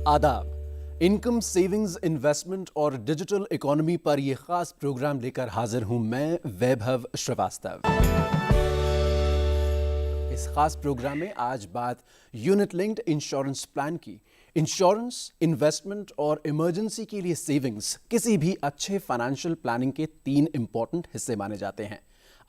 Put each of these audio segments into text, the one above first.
आदाब। Income, savings, investment और digital economy पर यह खास प्रोग्राम लेकर हाजिर हूं मैं, वैभव श्रीवास्तव। इस खास प्रोग्राम में आज बात यूनिट लिंक्ड इंश्योरेंस प्लान की। इंश्योरेंस, इन्वेस्टमेंट और इमरजेंसी के लिए सेविंग्स किसी भी अच्छे फाइनेंशियल प्लानिंग के 3 इंपॉर्टेंट हिस्से माने जाते हैं।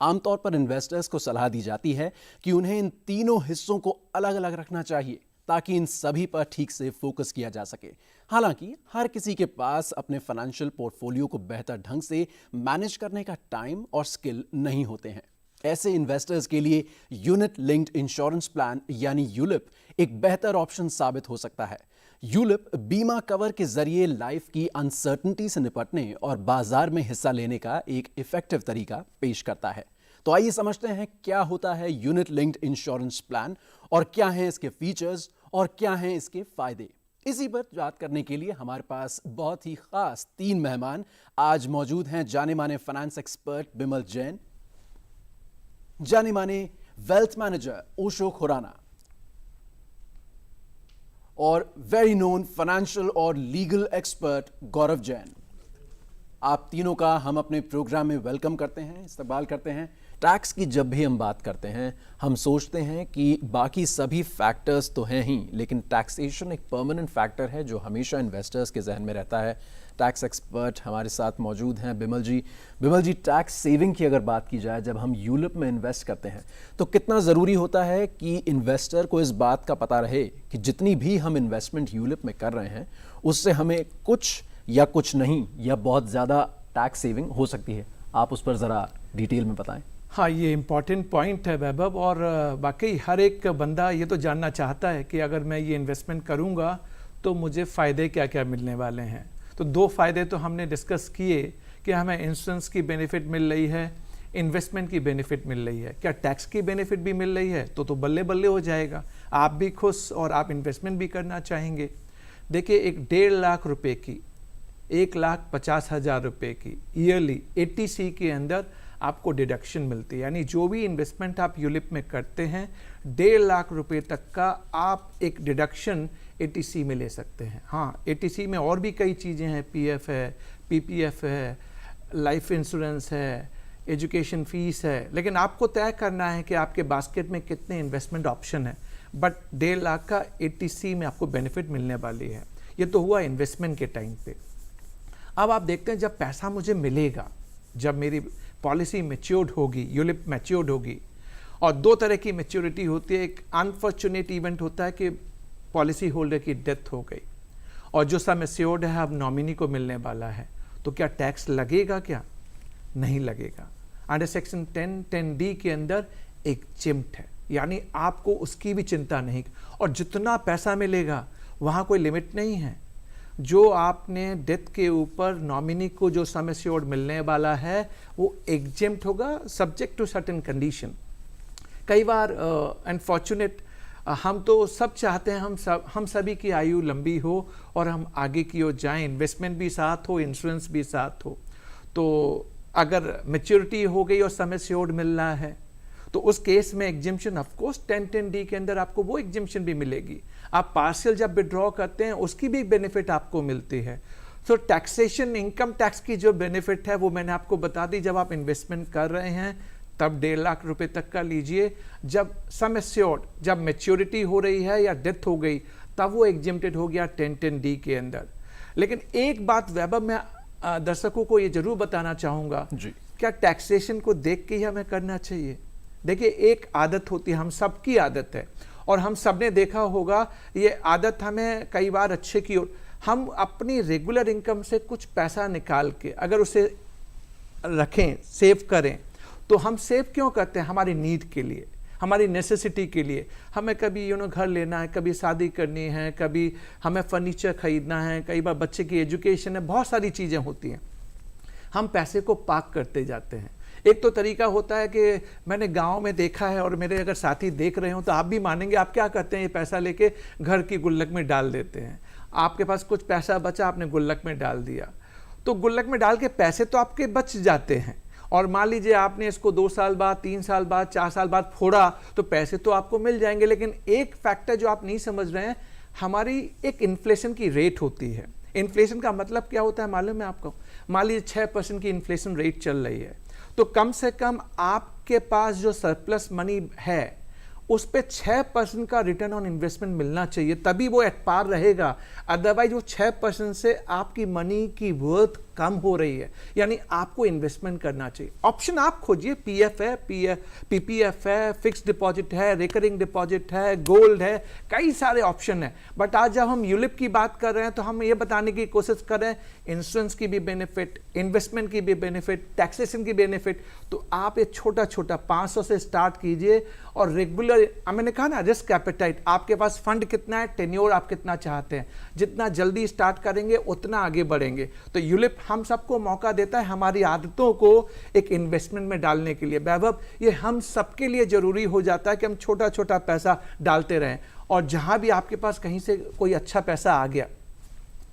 आमतौर पर इन्वेस्टर्स को सलाह दी जाती है कि उन्हें इन तीनों हिस्सों को अलग अलग रखना चाहिए ताकि इन सभी पर ठीक से फोकस किया जा सके। हालांकि हर किसी के पास अपने फाइनेंशियल पोर्टफोलियो को बेहतर ढंग से मैनेज करने का टाइम और स्किल नहीं होते हैं। ऐसे इन्वेस्टर्स के लिए यूनिट लिंक्ड इंश्योरेंस प्लान यानी यूलिप एक बेहतर ऑप्शन साबित हो सकता है। यूलिप बीमा कवर के जरिए लाइफ की अनसर्टेनिटी से निपटने और बाजार में हिस्सा लेने का एक इफेक्टिव तरीका पेश करता है। तो आइए समझते हैं क्या होता है यूनिट लिंक्ड इंश्योरेंस प्लान और क्या हैं इसके फीचर्स और क्या हैं इसके फायदे। इसी पर बात करने के लिए हमारे पास बहुत ही खास 3 मेहमान आज मौजूद हैं। जाने माने फाइनेंस एक्सपर्ट बिमल जैन, जाने माने वेल्थ मैनेजर ओशो खुराना और वेरी नोन फाइनेंशियल और लीगल एक्सपर्ट गौरव जैन। आप तीनों का हम अपने प्रोग्राम में वेलकम करते हैं, इस्तकबाल करते हैं। टैक्स की जब भी हम बात करते हैं हम सोचते हैं कि बाकी सभी फैक्टर्स तो हैं ही, लेकिन टैक्सेशन एक परमानेंट फैक्टर है जो हमेशा इन्वेस्टर्स के जहन में रहता है। टैक्स एक्सपर्ट हमारे साथ मौजूद हैं बिमल जी। बिमल जी, टैक्स सेविंग की अगर बात की जाए, जब हम यूलिप में इन्वेस्ट करते हैं तो कितना ज़रूरी होता है कि इन्वेस्टर को इस बात का पता रहे कि जितनी भी हम इन्वेस्टमेंट यूलिप में कर रहे हैं उससे हमें कुछ या कुछ नहीं या बहुत ज़्यादा टैक्स सेविंग हो सकती है। आप उस पर ज़रा डिटेल में बताएं। हाँ, ये इम्पॉर्टेंट पॉइंट है वैभव, और वाकई हर एक बंदा ये तो जानना चाहता है कि अगर मैं ये इन्वेस्टमेंट करूँगा तो मुझे फ़ायदे क्या क्या मिलने वाले हैं। तो 2 फ़ायदे तो हमने डिस्कस किए कि हमें इंश्योरेंस की बेनिफिट मिल रही है, इन्वेस्टमेंट की बेनिफिट मिल रही है। क्या टैक्स की बेनिफिट भी मिल रही है तो बल्ले बल्ले हो जाएगा, आप भी खुश और आप इन्वेस्टमेंट भी करना चाहेंगे। देखिए, एक 1.5 लाख रुपए की, 1,50,000 रुपये की ईयरली 80C के अंदर आपको डिडक्शन मिलती है। यानी जो भी इन्वेस्टमेंट आप यूलिप में करते हैं 1.5 लाख रुपए तक का आप एक डिडक्शन 80C में ले सकते हैं। हाँ, 80C में और भी कई चीज़ें हैं, PF है, PPF है, लाइफ इंश्योरेंस है, एजुकेशन फीस है, लेकिन आपको तय करना है कि आपके बास्केट में कितने इन्वेस्टमेंट ऑप्शन है। बट 1.5 लाख का 80C में आपको बेनिफिट मिलने वाली है। ये तो हुआ इन्वेस्टमेंट के टाइम पे। अब आप देखते हैं जब पैसा मुझे मिलेगा, जब मेरी पॉलिसी मैच्योर्ड होगी, यूलिप मैच्योर्ड होगी, और 2 तरह की मैच्योरिटी होती है। एक अनफॉर्चुनेट इवेंट होता है कि पॉलिसी होल्डर की डेथ हो गई और जो सम एश्योर्ड है अब नॉमिनी को मिलने वाला है, तो क्या टैक्स लगेगा? क्या नहीं लगेगा। अंडर सेक्शन 10(10)D के अंदर एक चिम्ट है, यानी आपको उसकी भी चिंता नहीं, और जितना पैसा मिलेगा वहाँ कोई लिमिट नहीं है। जो आपने डेथ के ऊपर नॉमिनी को जो सम एश्योर्ड मिलने वाला है वो एग्जेम्प्ट होगा सब्जेक्ट टू सर्टेन कंडीशन। कई बार अनफॉर्चुनेट हम तो सब चाहते हैं हम सभी की आयु लंबी हो और हम आगे की ओर जाएं, इन्वेस्टमेंट भी साथ हो, इंश्योरेंस भी साथ हो। तो अगर मैच्योरिटी हो गई और सम एश्योर्ड मिल रहा है तो उस केस में एग्जेम्पशन ऑफकोर्स 10(10)D के अंदर आपको वो एग्जेम्पशन भी मिलेगी। आप पार्शियल जब विड्रॉ करते हैं उसकी भी बेनिफिट आपको मिलती है। तो टैक्सेशन, इनकम टैक्स की जो बेनिफिट है वो मैंने आपको बता दी। जब आप इन्वेस्टमेंट कर रहे हैं तब 1.5 लाख रुपए तक का लीजिए। जब सम एश्योर्ड, जब मैच्योरिटी हो रही है या डेथ हो गई, तब वो एग्जेम्प्टेड हो गया 10(10)D के अंदर। लेकिन एक बात वैभव, मैं दर्शकों को ये जरूर बताना चाहूँगा, क्या टैक्सेशन को देख के ही हमें करना चाहिए? देखिए, एक आदत होती है, हम सबकी आदत है, और हम सब ने देखा होगा ये आदत हमें कई बार अच्छे की ओर, हम अपनी रेगुलर इनकम से कुछ पैसा निकाल के अगर उसे रखें, सेव करें, तो हम सेव क्यों करते हैं? हमारी नीड के लिए, हमारी नेसेसिटी के लिए। हमें कभी घर लेना है, कभी शादी करनी है, कभी हमें फर्नीचर खरीदना है, कई बार बच्चे की एजुकेशन है, बहुत सारी चीज़ें होती हैं। हम पैसे को पार्क करते जाते हैं। एक तो तरीका होता है कि मैंने गांव में देखा है, और मेरे अगर साथी देख रहे हो तो आप भी मानेंगे, आप क्या करते हैं, ये पैसा लेके घर की गुल्लक में डाल देते हैं। आपके पास कुछ पैसा बचा, आपने गुल्लक में डाल दिया, तो गुल्लक में डाल के पैसे तो आपके बच जाते हैं, और मान लीजिए आपने इसको 2 साल बाद, 3 साल बाद, 4 साल बाद फोड़ा तो पैसे तो आपको मिल जाएंगे। लेकिन एक फैक्टर जो आप नहीं समझ रहे हैं, हमारी एक इन्फ्लेशन की रेट होती है। इन्फ्लेशन का मतलब क्या होता है मालूम है आपको? मान लीजिए 6% की इन्फ्लेशन रेट चल रही है, तो कम से कम आपके पास जो सरप्लस मनी है उस पे 6% का रिटर्न ऑन इन्वेस्टमेंट मिलना चाहिए, तभी वो एट पार रहेगा। अदरवाइज वो 6% से आपकी मनी की वर्थ कम हो रही है, यानी आपको इन्वेस्टमेंट करना चाहिए। ऑप्शन आप खोजिए, पीएफ है, पीपीएफ है, फिक्स्ड डिपॉजिट है, रिकरिंग डिपॉजिट है, गोल्ड है, कई सारे ऑप्शन है। बट आज जब हम यूलिप की बात कर रहे हैं तो हम ये बताने की कोशिश कर रहे हैं इंश्योरेंस की भी बेनिफिट, इन्वेस्टमेंट की भी बेनिफिट, टैक्सेशन की बेनिफिट। तो आप ये छोटा छोटा 500 से स्टार्ट कीजिए और रेगुलर, मैंने कहा ना, रिस्क एपेटाइट, आपके पास फंड कितना है, टेन्योर आप कितना चाहते हैं, जितना जल्दी स्टार्ट करेंगे उतना आगे बढ़ेंगे। तो यूलिप हम सबको मौका देता है हमारी आदतों को एक इन्वेस्टमेंट में डालने के लिए। वैभव, ये हम सबके लिए जरूरी हो जाता है कि हम छोटा छोटा पैसा डालते रहें, और जहां भी आपके पास कहीं से कोई अच्छा पैसा आ गया,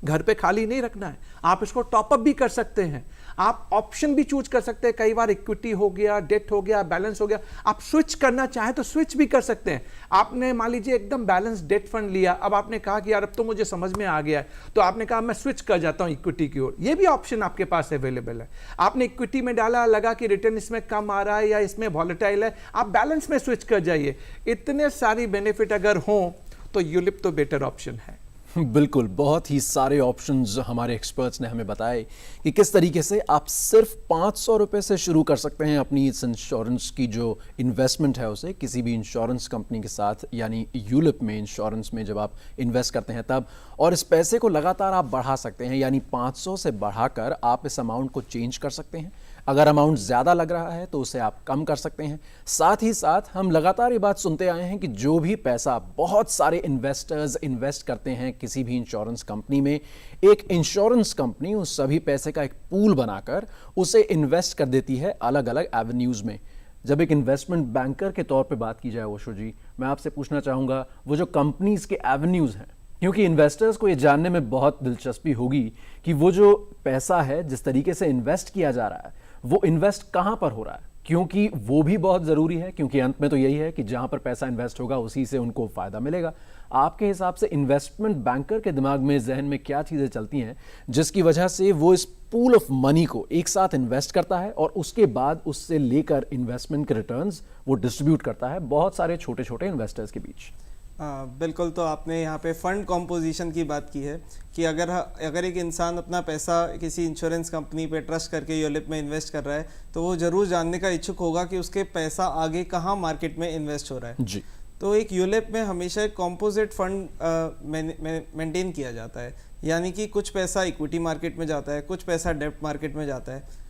घर पे खाली नहीं रखना है, आप इसको टॉपअप भी कर सकते हैं, आप ऑप्शन भी चूज कर सकते हैं। कई बार इक्विटी हो गया, डेट हो गया, बैलेंस हो गया, आप स्विच करना चाहें तो स्विच भी कर सकते हैं। आपने मान लीजिए एकदम बैलेंस डेट फंड लिया, अब आपने कहा कि यार अब तो मुझे समझ में आ गया है, तो आपने कहा मैं स्विच कर जाता हूं इक्विटी की ओर। ये भी ऑप्शन आपके पास अवेलेबल है। आपने इक्विटी में डाला, लगा कि रिटर्न इसमें कम आ रहा है या इसमें वॉलेटाइल है, आप बैलेंस में स्विच कर जाइए। इतने सारी बेनिफिट अगर हों तो यूलिप तो बेटर ऑप्शन है। बिल्कुल, बहुत ही सारे ऑप्शंस हमारे एक्सपर्ट्स ने हमें बताए कि किस तरीके से आप सिर्फ 500 रुपये से शुरू कर सकते हैं अपनी इस इंश्योरेंस की जो इन्वेस्टमेंट है उसे किसी भी इंश्योरेंस कंपनी के साथ, यानी यूलिप में इंश्योरेंस में जब आप इन्वेस्ट करते हैं तब, और इस पैसे को लगातार आप बढ़ा सकते हैं, यानी 500 से बढ़ाकर आप इस अमाउंट को चेंज कर सकते हैं। अगर अमाउंट ज़्यादा लग रहा है तो उसे आप कम कर सकते हैं। साथ ही साथ हम लगातार ये बात सुनते आए हैं कि जो भी पैसा बहुत सारे इन्वेस्टर्स इन्वेस्ट करते हैं किसी भी इंश्योरेंस कंपनी में, एक इंश्योरेंस कंपनी उस सभी पैसे का एक पूल बनाकर उसे इन्वेस्ट कर देती है अलग अलग एवेन्यूज़ में। जब एक इन्वेस्टमेंट बैंकर के तौर पे बात की जाए ओशो जी, मैं आपसे पूछना चाहूँगा वो जो कंपनीज़ के एवेन्यूज़ हैं, क्योंकि इन्वेस्टर्स को ये जानने में बहुत दिलचस्पी होगी कि वो जो पैसा है जिस तरीके से इन्वेस्ट किया जा रहा है वो इन्वेस्ट कहाँ पर हो रहा है, क्योंकि वो भी बहुत ज़रूरी है, क्योंकि अंत में तो यही है कि जहाँ पर पैसा इन्वेस्ट होगा उसी से उनको फ़ायदा मिलेगा। आपके हिसाब से इन्वेस्टमेंट बैंकर के दिमाग में, जहन में क्या चीज़ें चलती हैं जिसकी वजह से वो इस पूल ऑफ मनी को एक साथ इन्वेस्ट करता है और उसके बाद उससे लेकर इन्वेस्टमेंट के रिटर्न्स वो डिस्ट्रीब्यूट करता है बहुत सारे छोटे छोटे इन्वेस्टर्स के बीच? बिल्कुल, तो आपने यहाँ पे फंड कॉम्पोजिशन की बात की है कि अगर एक इंसान अपना पैसा किसी इंश्योरेंस कंपनी पे ट्रस्ट करके यूलिप में इन्वेस्ट कर रहा है तो वो ज़रूर जानने का इच्छुक होगा कि उसके पैसा आगे कहाँ मार्केट में इन्वेस्ट हो रहा है जी। तो एक यूलिप में हमेशा एक कॉम्पोजिट फंड मेंटेन किया जाता है, यानी कि कुछ पैसा इक्विटी मार्केट में जाता है, कुछ पैसा डेब्ट मार्केट में जाता है।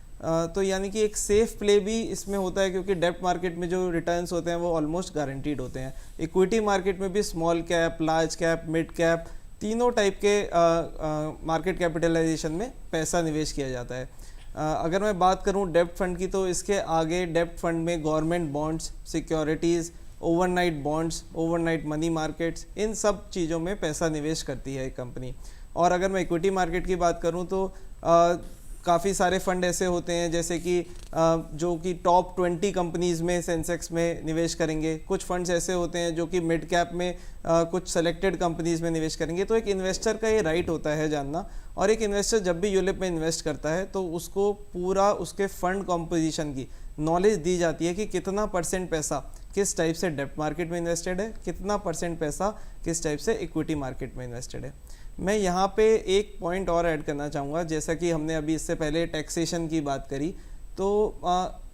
तो यानी कि एक सेफ प्ले भी इसमें होता है, क्योंकि डेब्ट मार्केट में जो रिटर्न्स होते हैं वो ऑलमोस्ट गारंटीड होते हैं। इक्विटी मार्केट में भी small cap, large cap, mid cap, तीनों टाइप के मार्केट कैपिटलाइजेशन में पैसा निवेश किया जाता है। अगर मैं बात करूं डेब्ट फंड की, तो इसके आगे डेब्ट फंड में government bonds, securities, overnight bonds, overnight money markets, इन सब चीज़ों में पैसा निवेश करती है एक कंपनी। और अगर मैं इक्विटी मार्केट की बात करूं तो काफ़ी सारे फंड ऐसे होते हैं जैसे कि जो कि टॉप 20 कंपनीज़ में सेंसेक्स में निवेश करेंगे। कुछ फंड्स ऐसे होते हैं जो कि मिड कैप में कुछ सेलेक्टेड कंपनीज़ में निवेश करेंगे। तो एक इन्वेस्टर का ये राइट होता है जानना, और एक इन्वेस्टर जब भी यूलिप में इन्वेस्ट करता है तो उसको पूरा उसके फंड कॉम्पोजिशन की नॉलेज दी जाती है कि कितना परसेंट पैसा किस टाइप से डेब्ट मार्केट में इन्वेस्टेड है, कितना परसेंट पैसा किस टाइप से इक्विटी मार्केट में इन्वेस्टेड है। मैं यहाँ पे एक पॉइंट और ऐड करना चाहूँगा, जैसा कि हमने अभी इससे पहले टैक्सेशन की बात करी, तो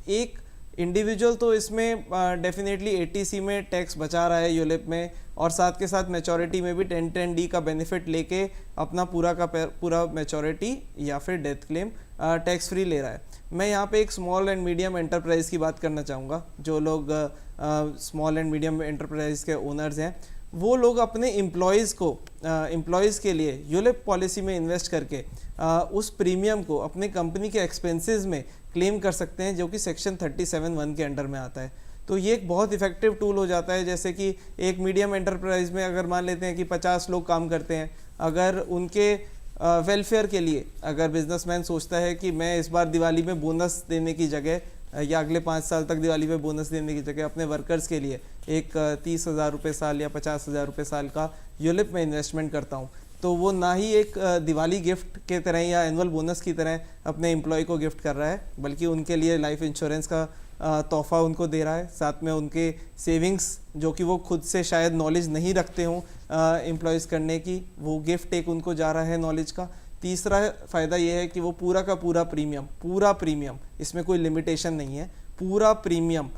एक इंडिविजुअल तो इसमें डेफिनेटली एटीसी में टैक्स बचा रहा है यूलिप में, और साथ के साथ मैच्योरिटी में भी 1010D का बेनिफिट लेके अपना पूरा मैच्योरिटी या फिर डेथ क्लेम टैक्स फ्री ले रहा है। मैं यहाँ पे एक स्मॉल एंड मीडियम एंटरप्राइज की बात करना चाहूँगा। जो लोग स्मॉल एंड मीडियम एंटरप्राइज के ओनर्स हैं, वो लोग अपने एम्प्लॉयज़ के लिए यूलिप पॉलिसी में इन्वेस्ट करके उस प्रीमियम को अपने कंपनी के एक्सपेंसेस में क्लेम कर सकते हैं, जो कि सेक्शन 37(1) के अंडर में आता है। तो ये एक बहुत इफेक्टिव टूल हो जाता है। जैसे कि एक मीडियम एंटरप्राइज में अगर मान लेते हैं कि 50 लोग काम करते हैं, अगर उनके वेलफेयर के लिए अगर बिजनेसमैन सोचता है कि मैं इस बार दिवाली में बोनस देने की जगह या अगले 5 साल तक दिवाली में बोनस देने की जगह अपने वर्कर्स के लिए एक 30,000 रुपये साल या 50,000 रुपये साल का यूलिप में इन्वेस्टमेंट करता हूँ, तो वो ना ही एक दिवाली गिफ्ट के तरह या एनुअल बोनस की तरह अपने एम्प्लॉय को गिफ्ट कर रहा है, बल्कि उनके लिए लाइफ इंश्योरेंस का तोहफा उनको दे रहा है। साथ में उनके सेविंग्स जो कि वो खुद से शायद नॉलेज नहीं रखते हों एम्प्लॉयज़ करने की, वो गिफ्ट एक उनको जा रहा है नॉलेज का। तीसरा फ़ायदा ये है कि वो पूरा का पूरा प्रीमियम, इसमें कोई लिमिटेशन नहीं है, पूरा प्रीमियम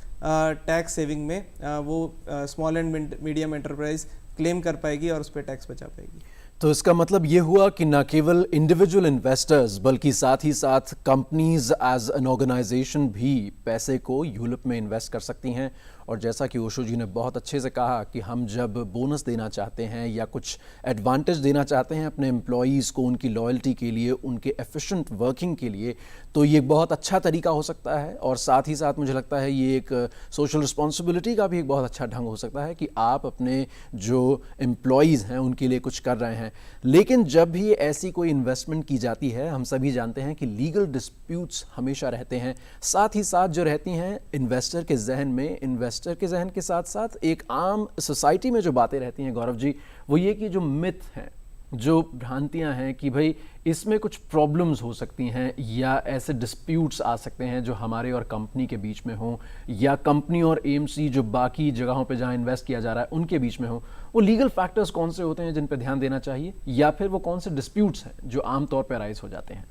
टैक्स सेविंग में वो small and medium enterprise claim कर पाएगी और उस पर टैक्स बचा पाएगी। तो इसका मतलब ये हुआ कि न केवल इंडिविजुअल इन्वेस्टर्स बल्कि साथ ही साथ कंपनीज एज एन ऑर्गेनाइजेशन भी पैसे को यूलिप में इन्वेस्ट कर सकती हैं। और जैसा कि ओशो जी ने बहुत अच्छे से कहा कि हम जब बोनस देना चाहते हैं या कुछ एडवांटेज देना चाहते हैं अपने एम्प्लॉयज़ को उनकी लॉयल्टी के लिए, उनके एफिशिएंट वर्किंग के लिए, तो ये बहुत अच्छा तरीका हो सकता है। और साथ ही साथ मुझे लगता है ये एक सोशल रिस्पॉन्सिबिलिटी का भी एक बहुत अच्छा ढंग हो सकता है कि आप अपने जो एम्प्लॉयज़ हैं उनके लिए कुछ कर रहे हैं। लेकिन जब भी ऐसी कोई इन्वेस्टमेंट की जाती है, हम सभी जानते हैं कि लीगल डिस्प्यूट्स हमेशा रहते हैं। साथ ही साथ जो रहती हैं इन्वेस्टर के जहन में, इन्वेस्टर के जहन के साथ साथ एक आम सोसाइटी में जो बातें रहती हैं गौरव जी, वो ये कि जो मिथ हैं, जो भ्रांतियां हैं कि भाई इसमें कुछ प्रॉब्लम्स हो सकती हैं या ऐसे डिस्प्यूट्स आ सकते हैं जो हमारे और कंपनी के बीच में हो, या कंपनी और एएमसी जो बाकी जगहों पे जहां इन्वेस्ट किया जा रहा है उनके बीच में हो। वो लीगल फैक्टर्स कौन से होते हैं जिन पे ध्यान देना चाहिए, या फिर वो कौन से डिस्प्यूट्स हैं जो आमतौर पर राइज हो जाते हैं?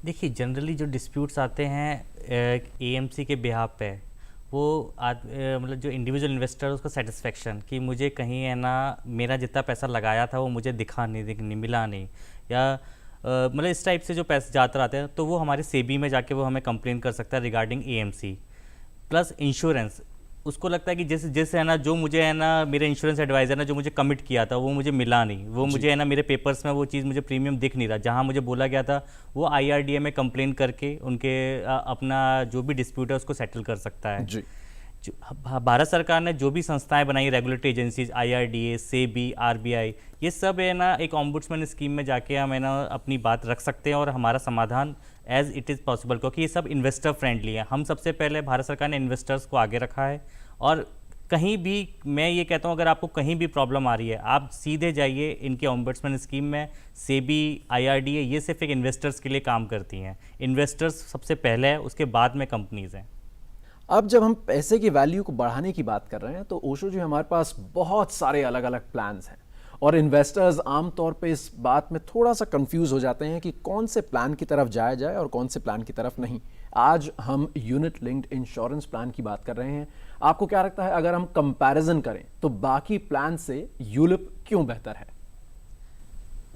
देखिए, जनरली जो डिस्प्यूट्स आते हैं एएमसी के बिहाफ पे, वो मतलब जो इंडिविजुअल इन्वेस्टर उसका सेटिस्फेक्शन कि मुझे कहीं है ना मेरा जितना पैसा लगाया था वो मुझे दिखा नहीं, मिला नहीं, या मतलब इस टाइप से जो पैसे ज़्यादातर आते हैं, तो वो हमारे सेबी में जाके वो हमें कंप्लेन कर सकता है रिगार्डिंग एएमसी। प्लस इंश्योरेंस, उसको लगता है कि जैसे है ना जो मुझे है ना मेरे इंश्योरेंस एडवाइज़र ने जो मुझे कमिट किया था वो मुझे मिला नहीं, वो मुझे है ना मेरे पेपर्स में वो चीज़ मुझे प्रीमियम दिख नहीं रहा, जहाँ मुझे बोला गया था वो IRDA में कंप्लेन करके उनके अपना जो भी डिस्प्यूट है उसको सेटल कर सकता है जी। भारत सरकार ने जो भी संस्थाएं बनाई, regulatory agencies, IRDA, SEBI, RBI, ये सब है ना एक ऑम्बुड्समैन स्कीम में जाके हम है ना अपनी बात रख सकते हैं और हमारा समाधान एज इट इज़ पॉसिबल, क्योंकि ये सब इन्वेस्टर फ्रेंडली है। हम सबसे पहले भारत सरकार ने इन्वेस्टर्स को आगे रखा है, और कहीं भी मैं ये कहता हूँ अगर आपको कहीं भी प्रॉब्लम आ रही है आप सीधे जाइए इनके ऑम्बुड्समैन स्कीम में। सेबी, IRDA ये सिर्फ एक इन्वेस्टर्स के लिए काम करती हैं, इन्वेस्टर्स सबसे पहले है, उसके बाद में कंपनीज हैं। अब जब हम पैसे की वैल्यू को बढ़ाने की बात कर रहे हैं तो ओशो जी हमारे पास बहुत सारे अलग अलग प्लान्स हैं, और इन्वेस्टर्स आमतौर पे इस बात में थोड़ा सा कंफ्यूज हो जाते हैं कि कौन से प्लान की तरफ जाया जाए और कौन से प्लान की तरफ नहीं। आज हम यूनिट लिंक्ड इंश्योरेंस प्लान की बात कर रहे हैं। आपको क्या लगता है अगर हम कंपैरिजन करें तो बाकी प्लान से यूलिप क्यों बेहतर है?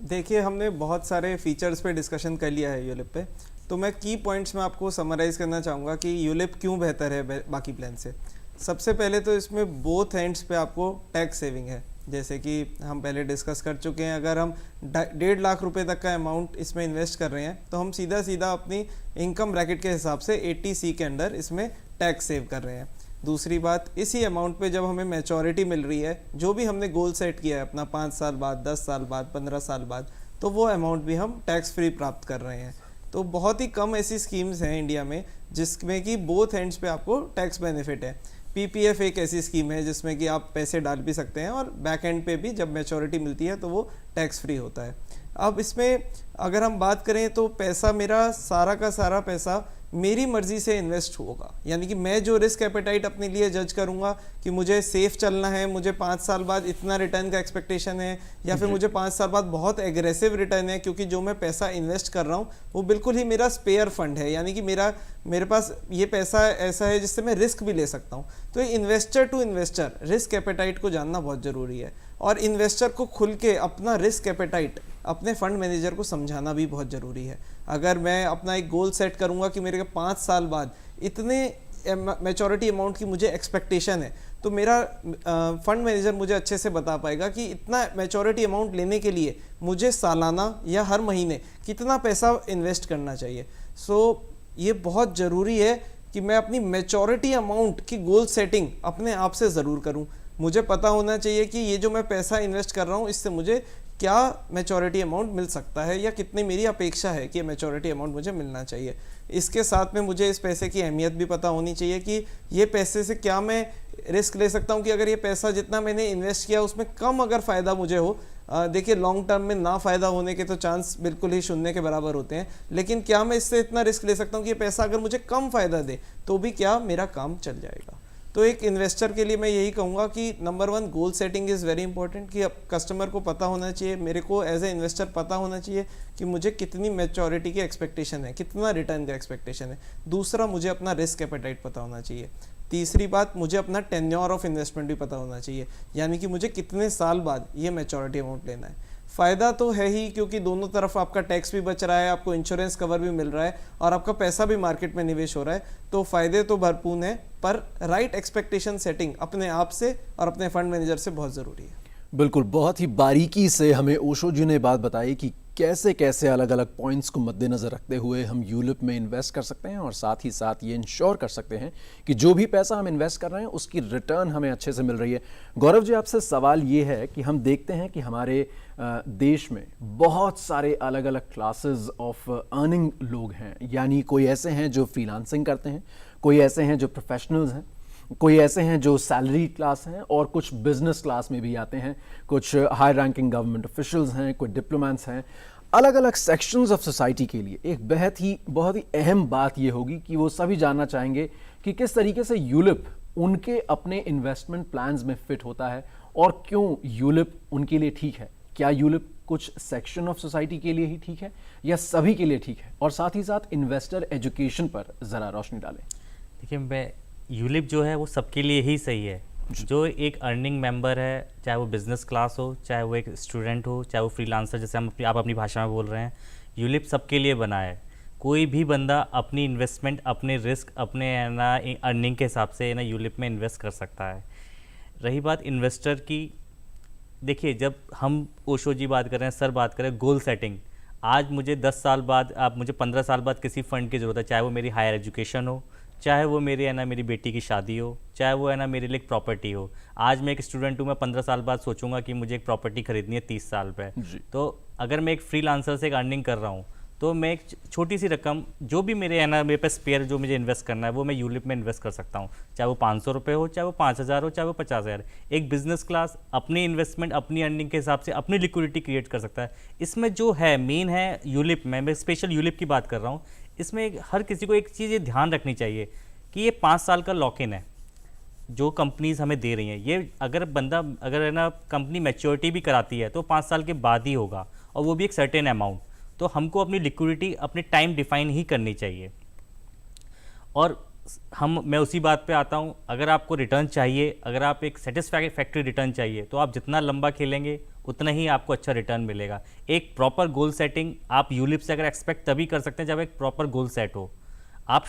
देखिए, हमने बहुत सारे फीचर्स पे डिस्कशन कर लिया है यूलिप पे, तो मैं की पॉइंट्स में आपको समराइज़ करना चाहूँगा कि यूलिप क्यों बेहतर है बाकी प्लान से। सबसे पहले तो इसमें बोथ एंड्स पे आपको टैक्स सेविंग है, जैसे कि हम पहले डिस्कस कर चुके हैं। अगर हम 1.5 लाख रुपए तक का अमाउंट इसमें इन्वेस्ट कर रहे हैं तो हम सीधा सीधा अपनी इनकम ब्रैकेट के हिसाब से 80C के अंडर इसमें टैक्स सेव कर रहे हैं। दूसरी बात, इसी अमाउंट पे जब हमें मैच्योरिटी मिल रही है, जो भी हमने गोल सेट किया है अपना 5 साल बाद, 10 साल बाद, 15 साल बाद, तो वो अमाउंट भी हम टैक्स फ्री प्राप्त कर रहे हैं। तो बहुत ही कम ऐसी स्कीम्स हैं इंडिया में जिसमें कि बोथ एंड्स पे आपको टैक्स बेनिफिट है। PPF एक ऐसी स्कीम है जिसमें कि आप पैसे डाल भी सकते हैं और बैक एंड पे भी जब मैच्योरिटी मिलती है तो वो टैक्स फ्री होता है। अब इसमें अगर हम बात करें तो पैसा, मेरा सारा का सारा पैसा मेरी मर्जी से इन्वेस्ट होगा, यानी कि मैं जो रिस्क एपेटाइट अपने लिए जज करूंगा कि मुझे सेफ चलना है, मुझे 5 साल बाद इतना रिटर्न का एक्सपेक्टेशन है, या फिर मुझे 5 साल बाद बहुत एग्रेसिव रिटर्न है, क्योंकि जो मैं पैसा इन्वेस्ट कर रहा हूँ वो बिल्कुल ही मेरा स्पेयर फंड है, यानी कि मेरे पास ये पैसा ऐसा है जिससे मैं रिस्क भी ले सकता हूँ। तो investor to investor risk appetite को जानना बहुत ज़रूरी है, और इन्वेस्टर को खुल के अपना रिस्क एपेटाइट अपने फंड मैनेजर को समझाना भी बहुत ज़रूरी है। अगर मैं अपना एक गोल सेट करूंगा कि मेरे 5 साल बाद इतने मैच्योरिटी अमाउंट की मुझे एक्सपेक्टेशन है, तो मेरा फंड मैनेजर मुझे अच्छे से बता पाएगा कि इतना मैच्योरिटी अमाउंट लेने के लिए मुझे सालाना या हर महीने कितना पैसा इन्वेस्ट करना चाहिए। ये बहुत ज़रूरी है कि मैं अपनी मैच्योरिटी अमाउंट की गोल सेटिंग अपने आप से ज़रूर करूँ। मुझे पता होना चाहिए कि ये जो मैं पैसा इन्वेस्ट कर रहा हूँ इससे मुझे क्या मैच्योरिटी अमाउंट मिल सकता है, या कितनी मेरी अपेक्षा है कि मैच्योरिटी अमाउंट मुझे मिलना चाहिए। इसके साथ में मुझे इस पैसे की अहमियत भी पता होनी चाहिए कि ये पैसे से क्या मैं रिस्क ले सकता हूँ कि अगर ये पैसा जितना मैंने इन्वेस्ट किया उसमें कम अगर फ़ायदा मुझे हो, देखिए लॉन्ग टर्म में ना फ़ायदा होने के तो चांस बिल्कुल ही शून्य के बराबर होते हैं, लेकिन क्या मैं इससे इतना रिस्क ले सकता हूँ कि ये पैसा अगर मुझे कम फ़ायदा दे तो भी क्या मेरा काम चल जाएगा। तो एक इन्वेस्टर के लिए मैं यही कहूँगा कि number 1 goal setting is very important, कि अब कस्टमर को पता होना चाहिए, मेरे को एज ए इन्वेस्टर पता होना चाहिए कि मुझे कितनी मैच्योरिटी की एक्सपेक्टेशन है, कितना रिटर्न का एक्सपेक्टेशन है। दूसरा, मुझे अपना रिस्क एपेटाइट पता होना चाहिए। तीसरी बात, मुझे अपना टेन्योर ऑफ इन्वेस्टमेंट भी पता होना चाहिए, यानी कि मुझे कितने साल बाद ये मैच्योरिटी अमाउंट लेना है। फ़ायदा तो है ही, क्योंकि दोनों तरफ आपका टैक्स भी बच रहा है, आपको इंश्योरेंस कवर भी मिल रहा है और आपका पैसा भी मार्केट में निवेश हो रहा है, तो फ़ायदे तो भरपूर हैं, पर राइट एक्सपेक्टेशन सेटिंग अपने आप से और अपने फंड मैनेजर से बहुत ज़रूरी है। बिल्कुल, बहुत ही बारीकी से हमें ओशो जी ने बात बताई कि कैसे कैसे अलग अलग पॉइंट्स को मद्देनज़र रखते हुए हम यूलिप में इन्वेस्ट कर सकते हैं और साथ ही साथ ये इंश्योर कर सकते हैं कि जो भी पैसा हम इन्वेस्ट कर रहे हैं उसकी रिटर्न हमें अच्छे से मिल रही है। गौरव जी, आपसे सवाल ये है कि हम देखते हैं कि हमारे देश में बहुत सारे अलग अलग क्लासेस ऑफ अर्निंग लोग हैं, यानी कोई ऐसे हैं जो फ्रीलांसिंग करते हैं, कोई ऐसे हैं जो प्रोफेशनल्स हैं, कोई ऐसे हैं जो सैलरी क्लास हैं और कुछ बिजनेस क्लास में भी आते हैं, कुछ हाई रैंकिंग गवर्नमेंट ऑफिशियल्स हैं, कोई डिप्लोमेट्स हैं। अलग अलग सेक्शंस ऑफ सोसाइटी के लिए एक बहुत ही अहम बात ये होगी कि वो सभी जानना चाहेंगे कि किस तरीके से यूलिप उनके अपने इन्वेस्टमेंट प्लान्स में फिट होता है और क्यों यूलिप उनके लिए ठीक है। क्या यूलिप कुछ सेक्शन ऑफ सोसाइटी के लिए ही ठीक है या सभी के लिए ठीक है? और साथ ही साथ इन्वेस्टर एजुकेशन पर ज़रा रोशनी डालें। देखिए, यूलिप जो है वो सबके लिए ही सही है। जो एक अर्निंग मेंबर है, चाहे वो बिजनेस क्लास हो, चाहे वो एक स्टूडेंट हो, चाहे वो फ्रीलांसर, जैसे आप अपनी भाषा में बोल रहे हैं, यूलिप सबके लिए बना है। कोई भी बंदा अपनी इन्वेस्टमेंट, अपने रिस्क, अपने ना अर्निंग के हिसाब से ना यूलिप में इन्वेस्ट कर सकता है। रही बात इन्वेस्टर की, देखिए जब हम ओशो जी बात कर रहे हैं, सर बात कर रहे हैं गोल सेटिंग, आज मुझे 10 साल बाद, आप मुझे 15 साल बाद किसी फ़ंड की ज़रूरत है, चाहे वो मेरी हायर एजुकेशन हो, चाहे वो मेरी है ना मेरी बेटी की शादी हो, चाहे वो है ना मेरे लिए एक प्रॉपर्टी हो। आज मैं एक स्टूडेंट हूँ, मैं 15 साल बाद सोचूंगा कि मुझे एक प्रॉपर्टी खरीदनी है 30 साल पे, तो अगर मैं एक फ्रीलांसर से एक अर्निंग कर रहा हूँ तो मैं एक छोटी सी रकम जो भी मेरे है ना मेरे पास स्पेयर जो मुझे इन्वेस्ट करना है वो मैं यूलिप में इन्वेस्ट कर सकता हूँ, चाहे वो 500 रुपये हो, चाहे वो 5000 हो, चाहे वो 50,000। एक बिजनेस क्लास अपनी इन्वेस्टमेंट, अपनी अर्निंग के हिसाब से अपनी लिक्विडिटी क्रिएट कर सकता है। इसमें जो है मेन है यूलिप में, मैं स्पेशल यूलिप की बात कर रहा हूँ, इसमें हर किसी को एक चीज़ ये ध्यान रखनी चाहिए कि ये 5 साल का लॉक इन है जो कंपनीज हमें दे रही हैं। ये अगर है ना कंपनी मैच्योरिटी भी कराती है तो 5 साल के बाद ही होगा, और वो भी एक सर्टेन अमाउंट। तो हमको अपनी लिक्विडिटी, अपनी टाइम डिफाइन ही करनी चाहिए। और मैं उसी बात पे आता हूँ, अगर आपको रिटर्न चाहिए, अगर आप एक सेटिस्फैक्टरी रिटर्न चाहिए, तो आप जितना लंबा खेलेंगे उतना ही आपको अच्छा रिटर्न मिलेगा। एक प्रॉपर गोल सेटिंग आप यूलिप से अगर एक्सपेक्ट तभी कर सकते हैं जब एक प्रॉपर गोल सेट हो। आप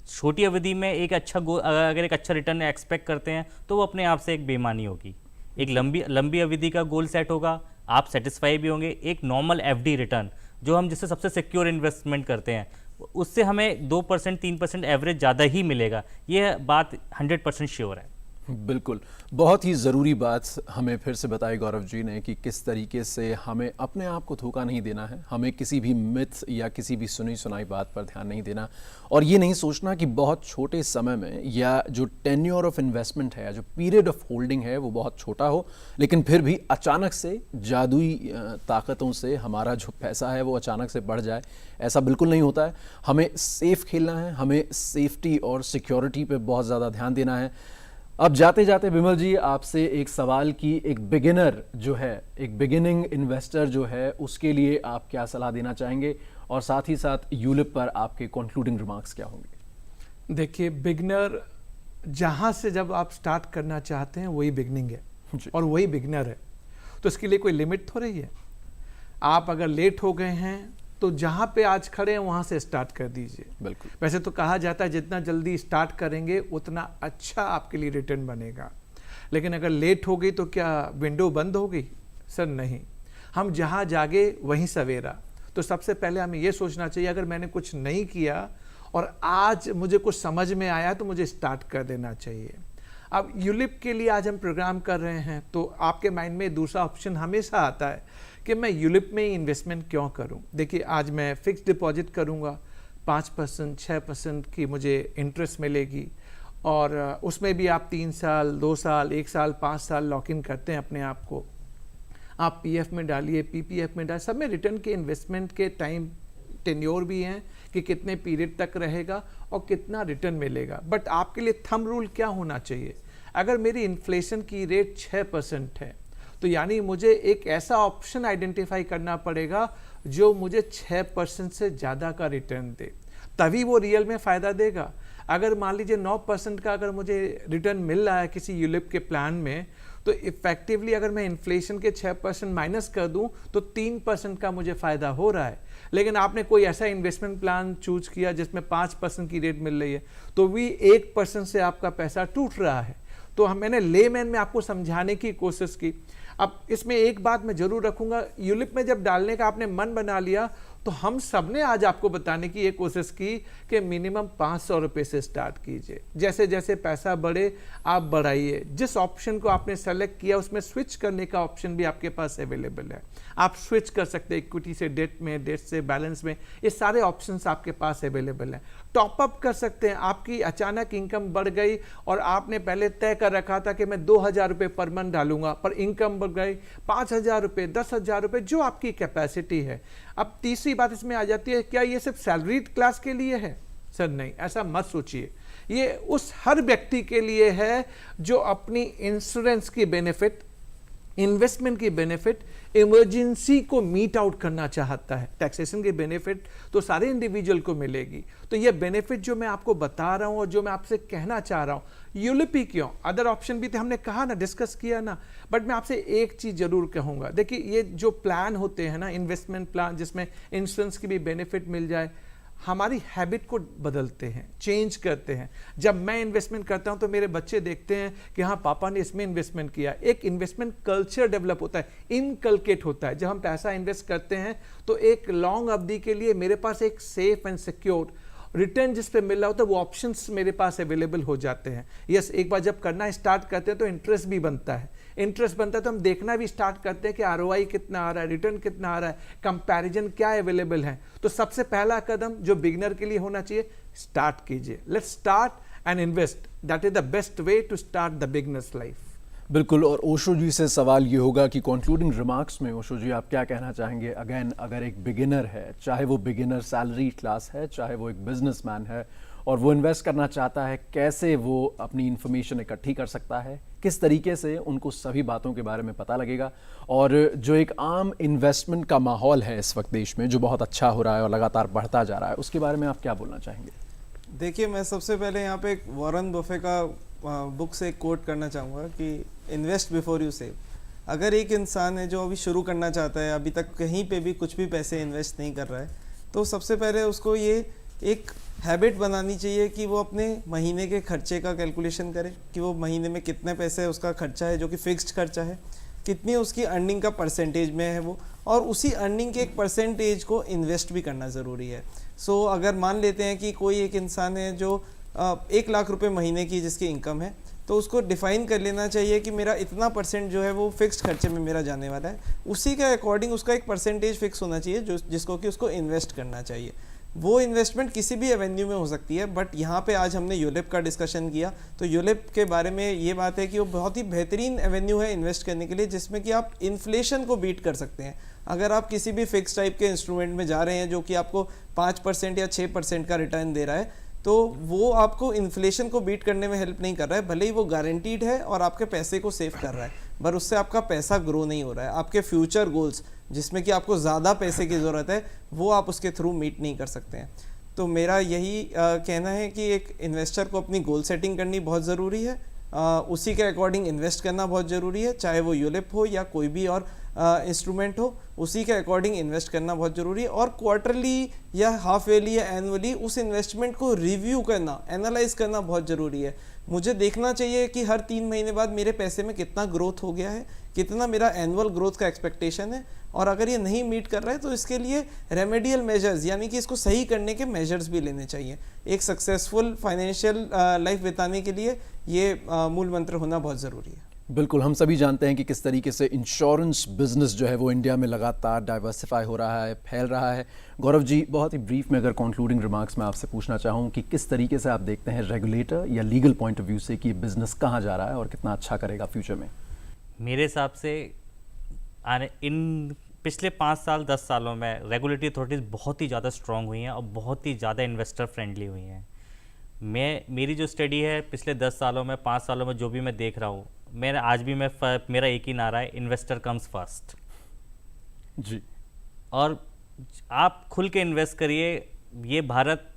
छोटी अवधि में एक अच्छा अगर एक अच्छा रिटर्न एक्सपेक्ट करते हैं तो वो अपने आप से एक बेईमानी होगी। एक लंबी अवधि का गोल सेट होगा, आप सेटिस्फाई भी होंगे। एक नॉर्मल एफडी रिटर्न जो हम जिससे सबसे सिक्योर इन्वेस्टमेंट करते हैं, उससे हमें 2% 3% एवरेज ज़्यादा ही मिलेगा। ये बात 100% श्योर है। बिल्कुल, बहुत ही ज़रूरी बात हमें फिर से बताई गौरव जी ने कि किस तरीके से हमें अपने आप को धोखा नहीं देना है, हमें किसी भी मिथ या किसी भी सुनी सुनाई बात पर ध्यान नहीं देना, और ये नहीं सोचना कि बहुत छोटे समय में या जो टेन्योर ऑफ इन्वेस्टमेंट है, जो पीरियड ऑफ होल्डिंग है वो बहुत छोटा हो, लेकिन फिर भी अचानक से जादुई ताकतों से हमारा जो पैसा है वो अचानक से बढ़ जाए। ऐसा बिल्कुल नहीं होता है। हमें सेफ खेलना है, हमें सेफ्टी और सिक्योरिटी पे बहुत ज़्यादा ध्यान देना है। अब जाते जाते विमल जी, आपसे एक सवाल की, एक बिगिनर जो है, एक बिगिनिंग इन्वेस्टर जो है, उसके लिए आप क्या सलाह देना चाहेंगे, और साथ ही साथ यूलिप पर आपके कंक्लूडिंग रिमार्क्स क्या होंगे? देखिए, बिगिनर जहाँ से जब आप स्टार्ट करना चाहते हैं वही बिगनिंग है और वही बिगिनर है, तो इसके लिए कोई लिमिट थोड़ी है। आप अगर लेट हो गए हैं तो जहाँ पे आज खड़े हैं वहाँ से स्टार्ट कर दीजिए। बिल्कुल। वैसे तो कहा जाता है जितना जल्दी स्टार्ट करेंगे उतना अच्छा आपके लिए रिटर्न बनेगा, लेकिन अगर लेट हो गई तो क्या विंडो बंद हो गई? सर नहीं, हम जहाँ जागे वहीं सवेरा। तो सबसे पहले हमें ये सोचना चाहिए, अगर मैंने कुछ नहीं किया और आज मुझे कुछ समझ में आया तो मुझे स्टार्ट कर देना चाहिए। अब यूलिप के लिए आज हम प्रोग्राम कर रहे हैं तो आपके माइंड में दूसरा ऑप्शन हमेशा आता है कि मैं यूलिप में ही इन्वेस्टमेंट क्यों करूं। देखिए, आज मैं फिक्स डिपॉजिट करूंगा, 5% 6% की मुझे इंटरेस्ट मिलेगी, और उसमें भी आप 3 साल, 2 साल, 1 साल, 5 साल लॉक इन करते हैं अपने आप को। आप पीएफ में डालिए, पीपीएफ में डालिए, सब में रिटर्न के इन्वेस्टमेंट के टाइम टेन्योर भी हैं कि कितने पीरियड तक रहेगा और कितना रिटर्न मिलेगा। बट आपके लिए थंब रूल क्या होना चाहिए? अगर मेरी इन्फ्लेशन की रेट 6% है तो यानी मुझे एक ऐसा ऑप्शन आइडेंटिफाई करना पड़ेगा जो मुझे 6% से ज़्यादा का रिटर्न दे, तभी वो रियल में फ़ायदा देगा। अगर मान लीजिए 9% का अगर मुझे रिटर्न मिल रहा है किसी यूलिप के प्लान में, तो इफेक्टिवली अगर मैं इन्फ्लेशन के 6% माइनस कर दूं तो 3% का मुझे फ़ायदा हो रहा है। लेकिन आपने कोई ऐसा इन्वेस्टमेंट प्लान चूज किया जिसमें 5% की रेट मिल रही है, तो भी 1% से आपका पैसा टूट रहा है। तो मैंने लेमैन में आपको समझाने की कोशिश की। अब इसमें एक बात मैं जरूर रखूंगा, यूलिप में जब डालने का आपने मन बना लिया तो हम सब ने आज आपको बताने की ये कोशिश की कि मिनिमम 500 रुपये से स्टार्ट कीजिए। जैसे जैसे पैसा बढ़े आप बढ़ाइए। जिस ऑप्शन को आपने सेलेक्ट किया उसमें स्विच करने का ऑप्शन भी आपके पास अवेलेबल है। आप स्विच कर सकते हैं इक्विटी से डेट में, डेट से बैलेंस में, ये सारे ऑप्शंस आपके पास अवेलेबल हैं। टॉप अप कर सकते हैं। आपकी अचानक इनकम बढ़ गई और आपने पहले तय कर रखा था कि मैं 2000 रुपये पर मंथ डालूंगा, पर इनकम बढ़ गई 5000 रुपये, 10,000 रुपये, जो आपकी कैपेसिटी है। अब तीसरी बात इसमें आ जाती है, क्या ये सिर्फ सैलरीड क्लास के लिए है? सर नहीं, ऐसा मत सोचिए। ये उस हर व्यक्ति के लिए है जो अपनी इंश्योरेंस की बेनिफिट, इन्वेस्टमेंट की बेनिफिट, इमरजेंसी को मीट आउट करना चाहता है। टैक्सेशन की बेनिफिट तो सारे इंडिविजुअल को मिलेगी। तो ये बेनिफिट जो मैं आपको बता रहा हूं और जो मैं आपसे कहना चाह रहा हूं, यूलिप ही क्यों, अदर ऑप्शन भी थे, हमने कहा ना, डिस्कस किया ना। बट मैं आपसे एक चीज जरूर कहूंगा, देखिए ये जो प्लान होते हैं ना, इन्वेस्टमेंट प्लान जिसमें इंश्योरेंस की भी बेनिफिट मिल जाए, हमारी हैबिट को बदलते हैं, चेंज करते हैं। जब मैं इन्वेस्टमेंट करता हूं तो मेरे बच्चे देखते हैं कि हाँ पापा ने इसमें इन्वेस्टमेंट किया। एक इन्वेस्टमेंट कल्चर डेवलप होता है, इनकलकेट होता है। जब हम पैसा इन्वेस्ट करते हैं तो एक लॉन्ग अवधि के लिए मेरे पास एक सेफ एंड सिक्योर रिटर्न जिस पे मिल रहा होता है, वो ऑप्शंस मेरे पास अवेलेबल हो जाते हैं। यस, एक बार जब करना स्टार्ट करते हैं तो इंटरेस्ट भी बनता है। इंटरेस्ट बनता है तो हम देखना भी स्टार्ट करते हैं कि आरओआई कितना आ रहा है, रिटर्न कितना आ रहा है, कंपैरिजन क्या अवेलेबल है। तो सबसे पहला कदम जो बिगिनर के लिए होना चाहिए, स्टार्ट कीजिए। Let's start and invest, that is the best way to start the beginners life. बिल्कुल। और ओशो जी से सवाल ये होगा कि कंक्लूडिंग रिमार्क्स में ओशो जी आप क्या कहना चाहेंगे? अगेन, अगर एक बिगिनर है, चाहे वो बिगिनर सैलरी क्लास है, चाहे वो एक बिजनेसमैन है, और वो इन्वेस्ट करना चाहता है, कैसे वो अपनी इन्फॉर्मेशन इकट्ठी कर सकता है, किस तरीके से उनको सभी बातों के बारे में पता लगेगा? और जो एक आम इन्वेस्टमेंट का माहौल है इस वक्त देश में, जो बहुत अच्छा हो रहा है और लगातार बढ़ता जा रहा है, उसके बारे में आप क्या बोलना चाहेंगे? देखिए, मैं सबसे पहले यहाँ पे एक वॉरेन बफे का बुक से एक कोट करना चाहूँगा कि इन्वेस्ट बिफोर यू सेव। अगर एक इंसान है जो अभी शुरू करना चाहता है, अभी तक कहीं पे भी कुछ भी पैसे इन्वेस्ट नहीं कर रहा है, तो सबसे पहले उसको ये एक हैबिट बनानी चाहिए कि वो अपने महीने के खर्चे का कैलकुलेशन करे कि वो महीने में कितने पैसे उसका खर्चा है जो कि फिक्स्ड खर्चा है, कितनी उसकी अर्निंग का परसेंटेज में है वो, और उसी अर्निंग के एक परसेंटेज को इन्वेस्ट भी करना ज़रूरी है। सो अगर मान लेते हैं कि कोई एक इंसान है जो 1 लाख रुपए महीने की जिसकी इनकम है, तो उसको डिफाइन कर लेना चाहिए कि मेरा इतना परसेंट जो है वो फिक्स्ड खर्चे में मेरा जाने वाला है। उसी के अकॉर्डिंग उसका एक परसेंटेज फिक्स होना चाहिए जो जिसको कि उसको इन्वेस्ट करना चाहिए। वो इन्वेस्टमेंट किसी भी एवेन्यू में हो सकती है, बट यहाँ पे आज हमने यूलिप का डिस्कशन किया, तो यूलिप के बारे में ये बात है कि वो बहुत ही बेहतरीन एवेन्यू है इन्वेस्ट करने के लिए, जिसमें कि आप इन्फ्लेशन को बीट कर सकते हैं। अगर आप किसी भी फिक्स टाइप के इंस्ट्रूमेंट में जा रहे हैं जो कि आपको 5% या 6% का रिटर्न दे रहा है, तो वो आपको इन्फ्लेशन को बीट करने में हेल्प नहीं कर रहा है। भले ही वो गारंटीड है और आपके पैसे को सेव कर रहा है, पर उससे आपका पैसा ग्रो नहीं हो रहा है। आपके फ्यूचर गोल्स जिसमें कि आपको ज़्यादा पैसे की ज़रूरत है, वो आप उसके थ्रू मीट नहीं कर सकते हैं। तो मेरा यही कहना है कि एक इन्वेस्टर को अपनी गोल सेटिंग करनी बहुत ज़रूरी है, उसी के अकॉर्डिंग इन्वेस्ट करना बहुत ज़रूरी है, चाहे वो यूलिप हो या कोई भी और इंस्ट्रूमेंट हो, उसी के अकॉर्डिंग इन्वेस्ट करना बहुत ज़रूरी है। और क्वार्टरली या हाफ ईयरली या एनुअली उस इन्वेस्टमेंट को रिव्यू करना, एनालाइज करना बहुत ज़रूरी है। मुझे देखना चाहिए कि हर 3 महीने बाद मेरे पैसे में कितना ग्रोथ हो गया है, कितना मेरा एनुअल ग्रोथ का एक्सपेक्टेशन है, और अगर ये नहीं मीट कर रहा है तो इसके लिए रेमेडियल मेजर्स यानी कि इसको सही करने के मेजर्स भी लेने चाहिए। एक सक्सेसफुल फाइनेंशियल लाइफ बिताने के लिए ये मूल मंत्र होना बहुत ज़रूरी है। बिल्कुल, हम सभी जानते हैं कि किस तरीके से इंश्योरेंस बिजनेस जो है वो इंडिया में लगातार डाइवर्सिफाई हो रहा है, फैल रहा है। गौरव जी, बहुत ही ब्रीफ में अगर कंक्लूडिंग रिमार्क्स मैं आपसे पूछना चाहूँ कि किस तरीके से आप देखते हैं रेगुलेटर या लीगल पॉइंट ऑफ व्यू से कि ये बिजनेस कहाँ जा रहा है और कितना अच्छा करेगा फ्यूचर में? मेरे हिसाब से इन पिछले 5 साल 10 सालों में रेगुलेटरी अथॉरिटीज़ बहुत ही ज़्यादा स्ट्रांग हुई हैं और बहुत ही ज़्यादा इन्वेस्टर फ्रेंडली हुई हैं। मेरी जो स्टडी है पिछले 10 सालों में 5 सालों में जो भी मैं देख रहा हूँ, मेरा एक ही नारा है, इन्वेस्टर कम्स फर्स्ट जी। और आप खुल के इन्वेस्ट करिए। ये भारत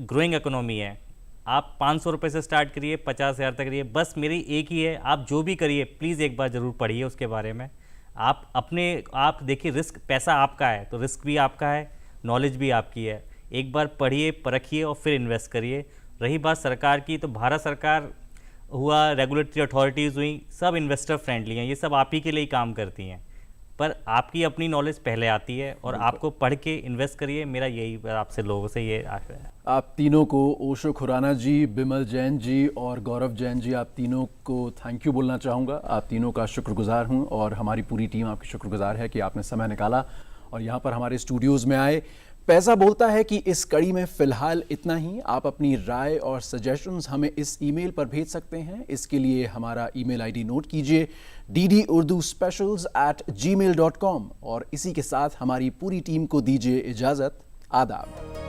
ग्रोइंग इकोनॉमी है। आप 500 रुपये से स्टार्ट करिए, 50,000 तक करिए। बस मेरी एक ही है, आप जो भी करिए प्लीज़ एक बार ज़रूर पढ़िए उसके बारे में। आप देखिए, रिस्क, पैसा आपका है तो रिस्क भी आपका है, नॉलेज भी आपकी है। एक बार पढ़िए, परखिए और फिर इन्वेस्ट करिए। रही बात सरकार की, तो भारत सरकार हुआ, रेगुलेटरी अथॉरिटीज़ हुई, सब इन्वेस्टर फ्रेंडली हैं। ये सब आप ही के लिए ही काम करती हैं, पर आपकी अपनी नॉलेज पहले आती है और आपको पढ़ के इन्वेस्ट करिए। मेरा यही आपसे लोगों से ये आशा है। आप तीनों को, ओशो खुराना जी, बिमल जैन जी और गौरव जैन जी, आप तीनों को थैंक यू बोलना चाहूँगा। आप तीनों का शुक्रगुजार हूँ और हमारी पूरी टीम आपकी शुक्रगुजार है कि आपने समय निकाला और यहाँ पर हमारे स्टूडियोज़ में आए। पैसा बोलता है कि इस कड़ी में फ़िलहाल इतना ही। आप अपनी राय और सजेशंस हमें इस ईमेल पर भेज सकते हैं। इसके लिए हमारा ईमेल आईडी नोट कीजिए, ddurduspecials@gmail.com। और इसी के साथ हमारी पूरी टीम को दीजिए इजाज़त। आदाब।